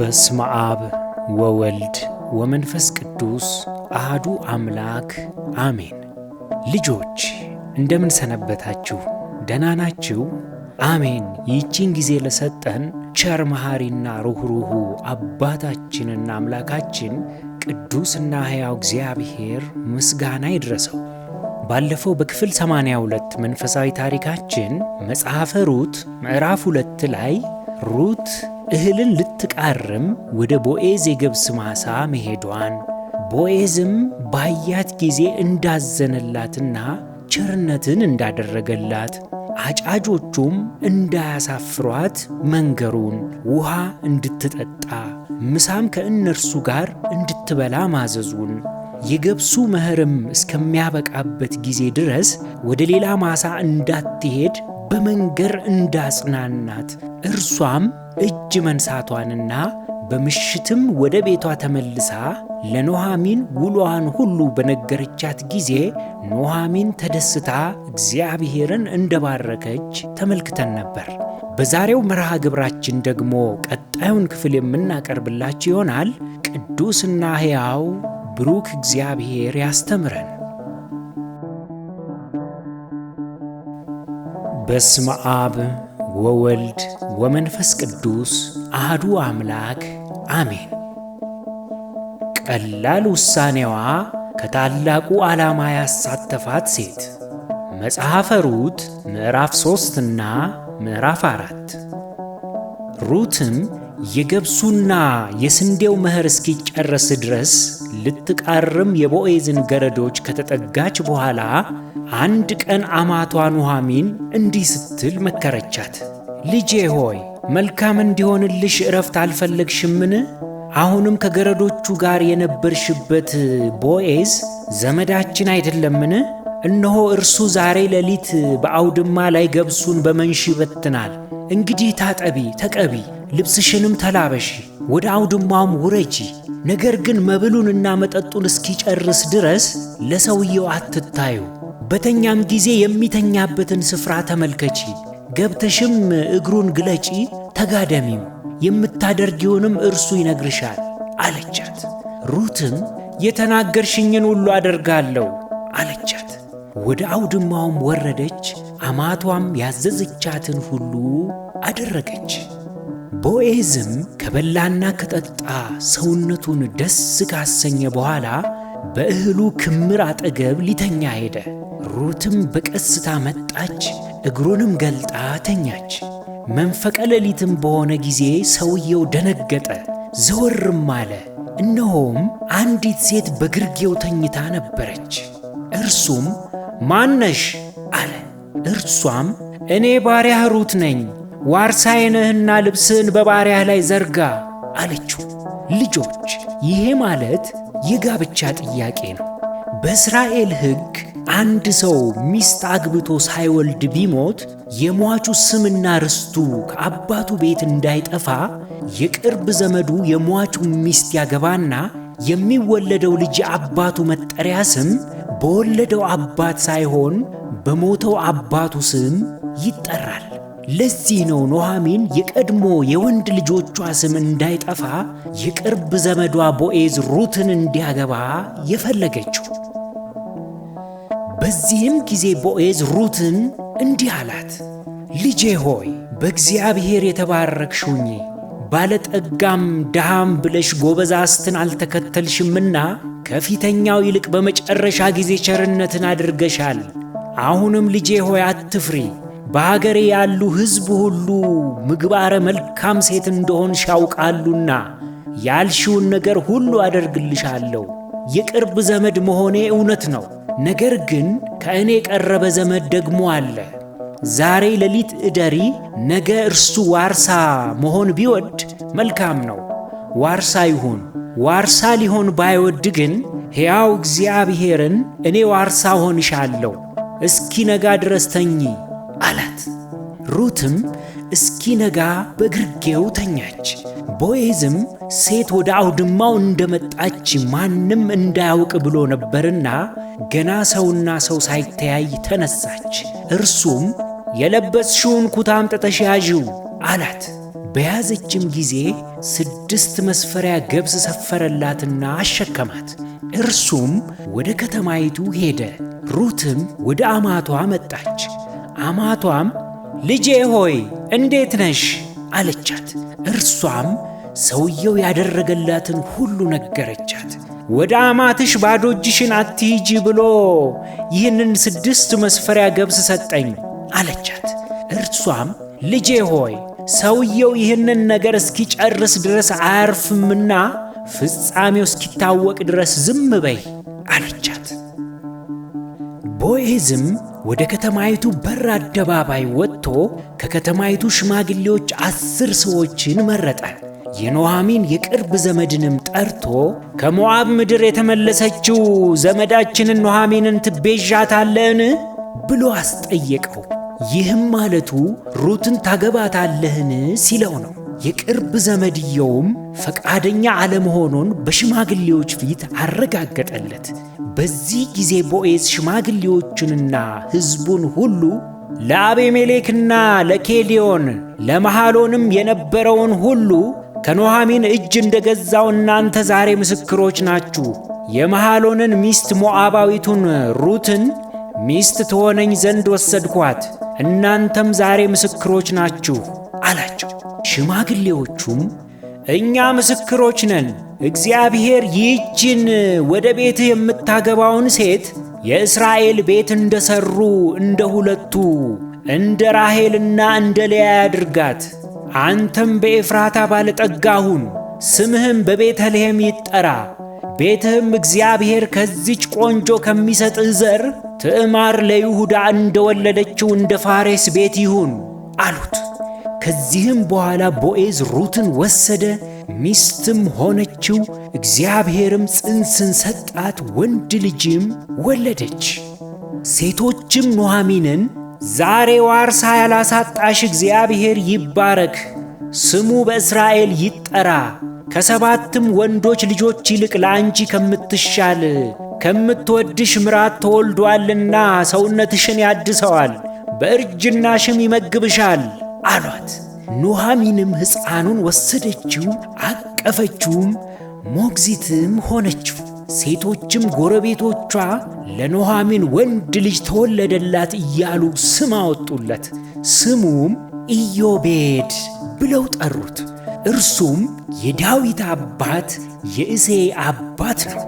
በስመ አብ ወወልድ ወመንፈስ ቅዱስ አሐዱ አምላክ አሜን። ልጆች እንደምን ሰነበታችሁ? ደህና ናችሁ? አሜን። ይህችን ጊዜ ለሰጠን ቸር መሐሪና ሩኅሩኅ አባታችንና አምላካችን ቅዱስና ሕያው እግዚአብሔር ምስጋና ይድረሰው። ባለፈው በክፍል 82 መንፈሳዊ ታሪካችን መጽሐፈ ሩት ምዕራፍ 2 ላይ ሩት እህልን ልትቃርም ወደ ቦዔዝ የገብስ ማሳ መሄዷን ቦዔዝም ባያት ጊዜ እንዳዘነላትና ቸርነትን እንዳደረገላት አጫጆቹም እንዳያሳፍሯት መንገሩን ውሃ እንድትጠጣ ምሳም ከእነርሱ ጋር እንድትበላ ማዘዙን የገብሱ መኸርም እስከሚያበቃበት ጊዜ ድረስ ወደ ሌላ ማሳ እንዳትሄድ በመንገር እንዳጽናናት እርሷም እጅ መንሳቷንና በምሽትም ወደ ቤቷ ተመልሳ ለኑኃሚን ውሎዋን ሁሉ በነገረቻት ጊዜ ኑኃሚን ተደስታ እግዚአብሔርን እንደባረከች ተመልክተን ነበር። በዛሬው መርሃ ግብራችን ደግሞ ቀጣዩን ክፍል የምናቀርብላችሁ ይሆናል። ቅዱስና ሕያው ብሩክ እግዚአብሔር ያስተምረን። በስመ አብ ወወልድ ወመንፈስ ቅዱስ አሐዱ አምላክ አሜን። ቀላል ውሳኔዋ ከታላቁ ዓላማ ያሳተፋት ሴት። መጽሐፈ ሩት ምዕራፍ 3 እና ምዕራፍ 4። ሩትም የገብሱና የስንዴው መኸር እስኪጨረስ ድረስ ልትቃርም የቦዔዝን ገረዶች ከተጠጋች በኋላ አንድ ቀን አማቷ ኑኃሚን እንዲህ ስትል መከረቻት። ልጄ ሆይ መልካም እንዲሆንልሽ ዕረፍት አልፈለግሽምን? አሁንም ከገረዶቹ ጋር የነበርሽበት ቦዔዝ ዘመዳችን አይደለምን? እነሆ እርሱ ዛሬ ሌሊት በአውድማ ላይ ገብሱን በመንሽ ይበትናል። እንግዲህ ታጠቢ፣ ተቀቢ፣ ልብስሽንም ተላበሺ፣ ወደ አውድማውም ውረጂ። ነገር ግን መብሉንና መጠጡን እስኪጨርስ ድረስ ለሰውየው አትታዩ። በተኛም ጊዜ የሚተኛበትን ስፍራ ተመልከቺ። ገብተሽም እግሩን ግለጪ፣ ተጋደሚም፣ የምታደርጊውንም እርሱ ይነግርሻል አለቻት። ሩትም የተናገርሽኝን ሁሉ አደርጋለሁ አለቻት። ወደ አውድማውም ወረደች፣ አማቷም ያዘዘቻትን ሁሉ አደረገች። ቦዔዝም ከበላና ከጠጣ ሰውነቱን ደስ ካሰኘ በኋላ በእህሉ ክምር አጠገብ ሊተኛ ሄደ። ሩትም በቀስታ መጣች፣ እግሩንም ገልጣ ተኛች። መንፈቀ ሌሊትም በሆነ ጊዜ ሰውየው ደነገጠ፣ ዘወርም አለ። እነሆም አንዲት ሴት በግርጌው ተኝታ ነበረች። እርሱም ማነሽ አለ። እርሷም እኔ ባሪያህ ሩት ነኝ፣ ዋርሳዬ ነህና ልብስህን በባሪያህ ላይ ዘርጋ አለችው። ልጆች ይሄ ማለት የጋብቻ ጥያቄ ነው። በእስራኤል ሕግ አንድ ሰው ሚስት አግብቶ ሳይወልድ ቢሞት የሟቹ ስምና ርስቱ ከአባቱ ቤት እንዳይጠፋ የቅርብ ዘመዱ የሟቹ ሚስት ያገባና የሚወለደው ልጅ አባቱ መጠሪያ ስም በወለደው አባት ሳይሆን በሞተው አባቱ ስም ይጠራል። ለዚህ ነው ኑኃሚን የቀድሞ የወንድ ልጆቿ ስም እንዳይጠፋ የቅርብ ዘመዷ ቦዔዝ ሩትን እንዲያገባ የፈለገችው። በዚህም ጊዜ ቦዔዝ ሩትን እንዲህ አላት፣ ልጄ ሆይ በእግዚአብሔር የተባረክሽ ሁኚ፣ ባለጠጋም ድሃም ብለሽ ጎበዛዝትን አልተከተልሽምና ከፊተኛው ይልቅ በመጨረሻ ጊዜ ቸርነትን አድርገሻል። አሁንም ልጄ ሆይ አትፍሪ፣ በአገሬ ያሉ ሕዝብ ሁሉ ምግባረ መልካም ሴት እንደሆንሽ ያውቃሉና ያልሽውን ነገር ሁሉ አደርግልሻለሁ። የቅርብ ዘመድ መሆኔ እውነት ነው። ነገር ግን ከእኔ የቀረበ ዘመድ ደግሞ አለ። ዛሬ ሌሊት እደሪ፣ ነገ እርሱ ዋርሳ መሆን ቢወድ መልካም ነው። ዋርሳ ይሁን። ዋርሳ ሊሆን ባይወድ ግን ሕያው እግዚአብሔርን እኔ ዋርሳ ሆንሻለሁ፣ እስኪነጋ ድረስ ተኚ አላት። ሩትም እስኪነጋ በግርጌው ተኛች። ቦዔዝም ሴት ወደ አውድማው እንደመጣች ማንም እንዳያውቅ ብሎ ነበርና ገና ሰውና ሰው ሳይተያይ ተነሳች። እርሱም የለበስሽውን ኩታ አምጥተሽ ያዢው አላት። በያዘችም ጊዜ 6 መስፈሪያ ገብስ ሰፈረላትና አሸከማት። እርሱም ወደ ከተማይቱ ሄደ። ሩትም ወደ አማቷ መጣች። አማቷም ልጄ ሆይ እንዴት ነሽ አለቻት። እርሷም ሰውየው ያደረገላትን ሁሉ ነገረቻት። ወደ አማትሽ ባዶ እጅሽን አትሂጂ ብሎ ይህንን 6 መስፈሪያ ገብስ ሰጠኝ አለቻት። እርሷም ልጄ ሆይ ሰውየው ይህንን ነገር እስኪጨርስ ድረስ አያርፍምና ፍጻሜው እስኪታወቅ ድረስ ዝም በይ አለቻት። ቦዔዝም ወደ ከተማይቱ በር አደባባይ ወጥቶ ከከተማይቱ ሽማግሌዎች 10 ሰዎችን መረጠ። የኑኃሚን የቅርብ ዘመድንም ጠርቶ ከሞዓብ ምድር የተመለሰችው ዘመዳችንን ኑኃሚንን ትቤዣታለህን ብሎ አስጠየቀው። ይህም ማለቱ ሩትን ታገባታለህን ሲለው ነው። የቅርብ ዘመድየውም ፈቃደኛ አለመሆኑን በሽማግሌዎች ፊት አረጋገጠለት። በዚህ ጊዜ ቦዔዝ ሽማግሌዎቹንና ሕዝቡን ሁሉ ለአቤሜሌክና ለኬሊዮን ለመሐሎንም የነበረውን ሁሉ ከኑኃሚን እጅ እንደገዛው እናንተ ዛሬ ምስክሮች ናችሁ። የመሐሎንን ሚስት ሞዓባዊቱን ሩትን ሚስት ትሆነኝ ዘንድ ወሰድኳት፣ እናንተም ዛሬ ምስክሮች ናችሁ አላቸው። ሽማግሌዎቹም እኛ ምስክሮች ነን፣ እግዚአብሔር ይህችን ወደ ቤትህ የምታገባውን ሴት የእስራኤል ቤት እንደሰሩ እንደ ሁለቱ እንደ ራሔልና እንደ ልያ ያድርጋት። አንተም በኤፍራታ ባለጠጋ ሁን፣ ስምህም በቤተልሔም ይጠራ። ቤትህም እግዚአብሔር ከዚች ቆንጆ ከሚሰጥህ ዘር ትዕማር ለይሁዳ እንደወለደችው እንደ ፋሬስ ቤት ይሁን አሉት። ከዚህም በኋላ ቦዔዝ ሩትን ወሰደ፣ ሚስትም ሆነችው። እግዚአብሔርም ጽንስን ሰጣት፣ ወንድ ልጅም ወለደች። ሴቶችም ኑኃሚንን ዛሬ ዋርሳ ያላሳጣሽ እግዚአብሔር ይባረክ፣ ስሙ በእስራኤል ይጠራ። ከ7 ወንዶች ልጆች ይልቅ ለአንቺ ከምትሻል ከምትወድሽ ምራት ተወልዶአልና ሰውነትሽን ያድሰዋል፣ በእርጅናሽም ይመግብሻል አሏት። ኑኃሚንም ሕፃኑን ወሰደችው፣ አቀፈችውም፣ ሞግዚትም ሆነችው። ሴቶችም ጎረቤቶቿ ለኑኃሚን ወንድ ልጅ ተወለደላት እያሉ ስም አወጡለት። ስሙም ኢዮቤድ ብለው ጠሩት። እርሱም የዳዊት አባት የእሴይ አባት ነው።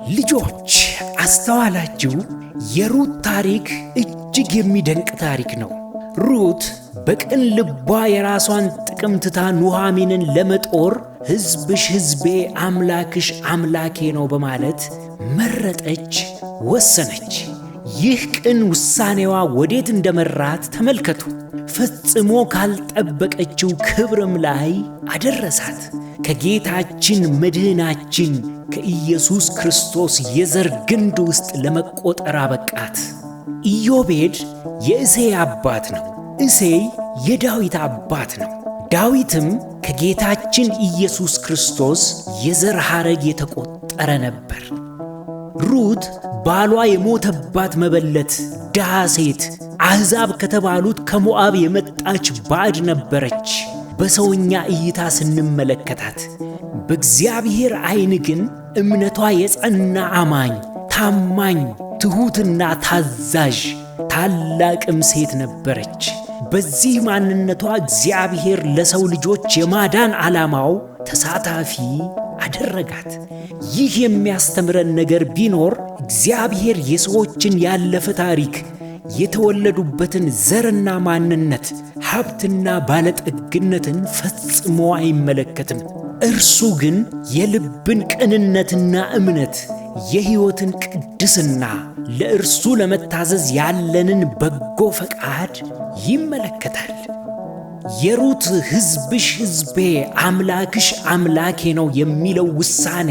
ልጆች አስተዋላችሁ? የሩት ታሪክ እጅግ የሚደንቅ ታሪክ ነው። ሩት በቅን ልቧ የራሷን ጥቅም ትታ ኑኃሚንን ለመጦር ሕዝብሽ ሕዝቤ አምላክሽ አምላኬ ነው በማለት መረጠች፣ ወሰነች። ይህ ቅን ውሳኔዋ ወዴት እንደመራት ተመልከቱ። ፈጽሞ ካልጠበቀችው ክብርም ላይ አደረሳት። ከጌታችን መድህናችን ከኢየሱስ ክርስቶስ የዘር ግንድ ውስጥ ለመቆጠር አበቃት። ኢዮቤድ የእሴይ አባት ነው። እሴይ የዳዊት አባት ነው። ዳዊትም ከጌታችን ኢየሱስ ክርስቶስ የዘር ሐረግ የተቆጠረ ነበር። ሩት ባሏ የሞተባት መበለት ድሃ ሴት አሕዛብ ከተባሉት ከሞዓብ የመጣች ባዕድ ነበረች በሰውኛ እይታ ስንመለከታት። በእግዚአብሔር ዓይን ግን እምነቷ የጸና አማኝ፣ ታማኝ፣ ትሑትና ታዛዥ ታላቅም ሴት ነበረች። በዚህ ማንነቷ እግዚአብሔር ለሰው ልጆች የማዳን ዓላማው ተሳታፊ አደረጋት። ይህ የሚያስተምረን ነገር ቢኖር እግዚአብሔር የሰዎችን ያለፈ ታሪክ፣ የተወለዱበትን ዘርና ማንነት፣ ሀብትና ባለጠግነትን ፈጽሞ አይመለከትም። እርሱ ግን የልብን ቅንነትና እምነት፣ የሕይወትን ቅድስና፣ ለእርሱ ለመታዘዝ ያለንን በጎ ፈቃድ ይመለከታል። የሩት ሕዝብሽ ሕዝቤ አምላክሽ አምላኬ ነው የሚለው ውሳኔ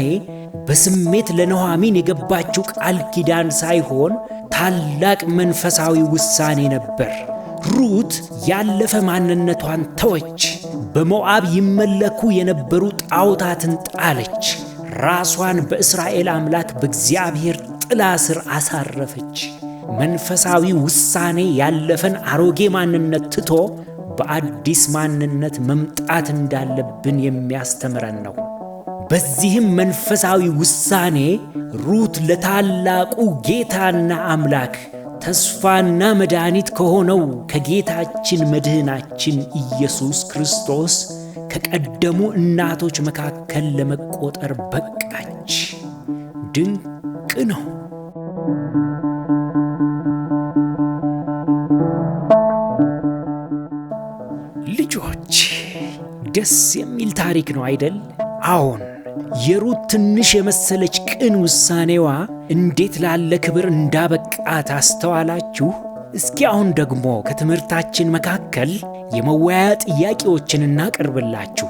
በስሜት ለኑኃሚን የገባችው ቃል ኪዳን ሳይሆን ታላቅ መንፈሳዊ ውሳኔ ነበር። ሩት ያለፈ ማንነቷን ተወች። በሞዓብ ይመለኩ የነበሩ ጣዖታትን ጣለች። ራሷን በእስራኤል አምላክ በእግዚአብሔር ጥላ ስር አሳረፈች። መንፈሳዊ ውሳኔ ያለፈን አሮጌ ማንነት ትቶ በአዲስ ማንነት መምጣት እንዳለብን የሚያስተምረን ነው። በዚህም መንፈሳዊ ውሳኔ ሩት ለታላቁ ጌታና አምላክ ተስፋና መድኃኒት ከሆነው ከጌታችን መድህናችን ኢየሱስ ክርስቶስ ከቀደሙ እናቶች መካከል ለመቆጠር በቃች። ድንቅ ነው። ልጆች ደስ የሚል ታሪክ ነው አይደል? አዎን። የሩት ትንሽ የመሰለች ቅን ውሳኔዋ እንዴት ላለ ክብር እንዳበቃት አስተዋላችሁ? እስኪ አሁን ደግሞ ከትምህርታችን መካከል የመወያያ ጥያቄዎችን እናቀርብላችሁ።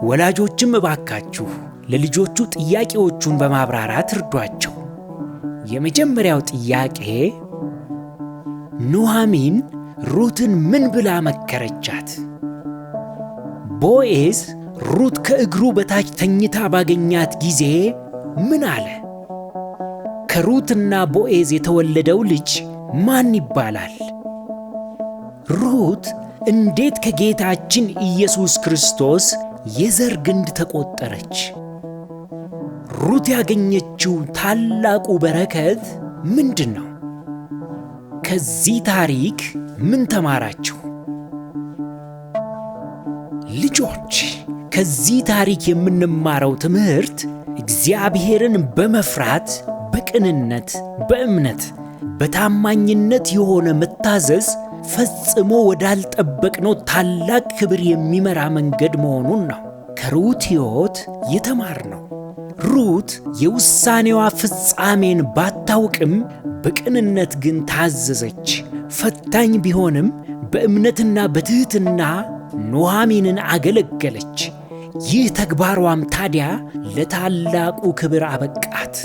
ወላጆችም እባካችሁ ለልጆቹ ጥያቄዎቹን በማብራራት እርዷቸው። የመጀመሪያው ጥያቄ፣ ኑኃሚን ሩትን ምን ብላ መከረቻት? ቦዔዝ ሩት ከእግሩ በታች ተኝታ ባገኛት ጊዜ ምን አለ? ከሩትና ቦዔዝ የተወለደው ልጅ ማን ይባላል? ሩት እንዴት ከጌታችን ኢየሱስ ክርስቶስ የዘር ግንድ ተቆጠረች? ሩት ያገኘችው ታላቁ በረከት ምንድን ነው? ከዚህ ታሪክ ምን ተማራችሁ? ልጆች ከዚህ ታሪክ የምንማረው ትምህርት እግዚአብሔርን በመፍራት በቅንነት፣ በእምነት፣ በታማኝነት የሆነ መታዘዝ ፈጽሞ ወዳልጠበቅነው ታላቅ ክብር የሚመራ መንገድ መሆኑን ነው ከሩት ሕይወት የተማርነው። ሩት የውሳኔዋ ፍጻሜን ባታውቅም በቅንነት ግን ታዘዘች። ፈታኝ ቢሆንም በእምነትና በትሕትና ኑኃሚንን አገለገለች። ይህ ተግባሯም ታዲያ ለታላቁ ክብር አበቃት።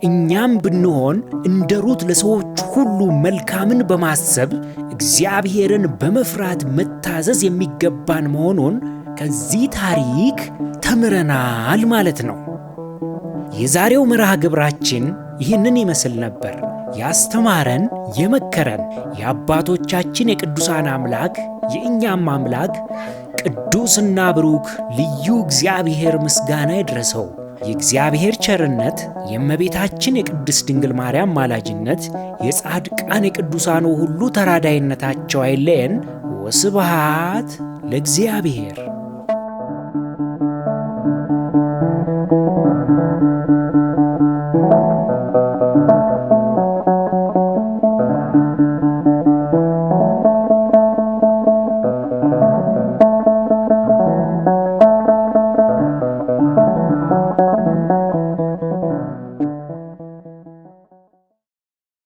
እኛም ብንሆን እንደ ሩት ለሰዎች ሁሉ መልካምን በማሰብ እግዚአብሔርን በመፍራት መታዘዝ የሚገባን መሆኑን ከዚህ ታሪክ ተምረናል ማለት ነው። የዛሬው መርሃ ግብራችን ይህንን ይመስል ነበር። ያስተማረን የመከረን የአባቶቻችን የቅዱሳን አምላክ የእኛም አምላክ ቅዱስና ብሩክ ልዩ እግዚአብሔር ምስጋና ይድረሰው። የእግዚአብሔር ቸርነት፣ የእመቤታችን የቅድስት ድንግል ማርያም ማላጅነት፣ የጻድቃን የቅዱሳኑ ሁሉ ተራዳይነታቸው አይለየን። ወስብሐት ለእግዚአብሔር።